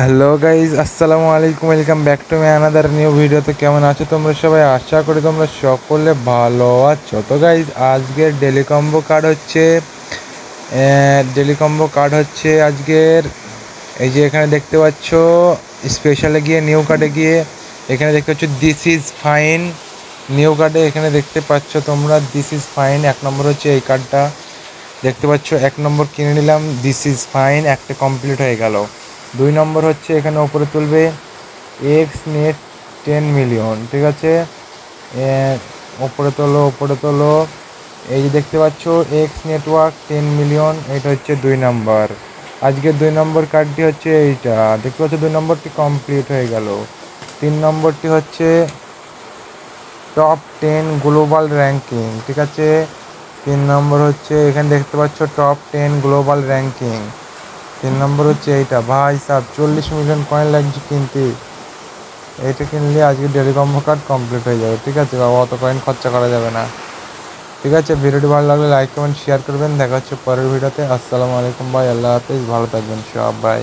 Hello guys, আসসালামু আলাইকুম। Welcome back to my another new video. তো কেমন আছো তোমরা সবাই? আশা করি তোমরা সকলে ভালো আছো। তো গাইজ, আজকের ডেলি কম্বো কার্ড হচ্ছে আজকের এই যে এখানে দেখতে পাচ্ছ, স্পেশালে গিয়ে নিউ কার্ডে গিয়ে এখানে দেখতে পাচ্ছ দিস ইজ ফাইন। নিউ কার্ডে এখানে দেখতে পাচ্ছ তোমরা দিস ইজ ফাইন। এক নম্বর হচ্ছে এই কার্ডটা দেখতে পাচ্ছ, এক নম্বর কিনে নিলাম, দিস ইজ ফাইন, একটা কমপ্লিট হয়ে গেল। 2 নম্বর হচ্ছে এখানে ওপরে তুলবে এক্স নেট 10 মিলিয়ন, ঠিক আছে। ওপরে তোলো। এই যে দেখতে পাচ্ছ এক্স নেটওয়ার্ক 10 মিলিয়ন, এটা হচ্ছে 2 নম্বর। আজকের 2 নম্বর কার্ডটি হচ্ছে এইটা দেখতে পাচ্ছ, 2 নম্বরটি কমপ্লিট হয়ে গেল। 3 নম্বরটি হচ্ছে টপ 10 গ্লোবাল র্যাঙ্কিং, ঠিক আছে। 3 নম্বর হচ্ছে এখানে দেখতে পাচ্ছ টপ 10 গ্লোবাল র্যাঙ্কিং। 3 নম্বর হচ্ছে এইটা। ভাই সাহেব 40 মিলিয়ন কয়েন লাগছে কিনতে। এইটা কিনলে আজকে ডেলি কম্বো কার্ড কমপ্লিট হয়ে যাবে, ঠিক আছে বাবা, অত কয়েন খরচা করা যাবে না। ঠিক আছে, ভিডিওটি ভালো লাগলে লাইক কমেন্ট শেয়ার করবেন। দেখা হচ্ছে পরের ভিডিওতে। আসসালামু আলাইকুম ভাই, আল্লাহ হাফিজ, ভালো থাকবেন সব ভাই।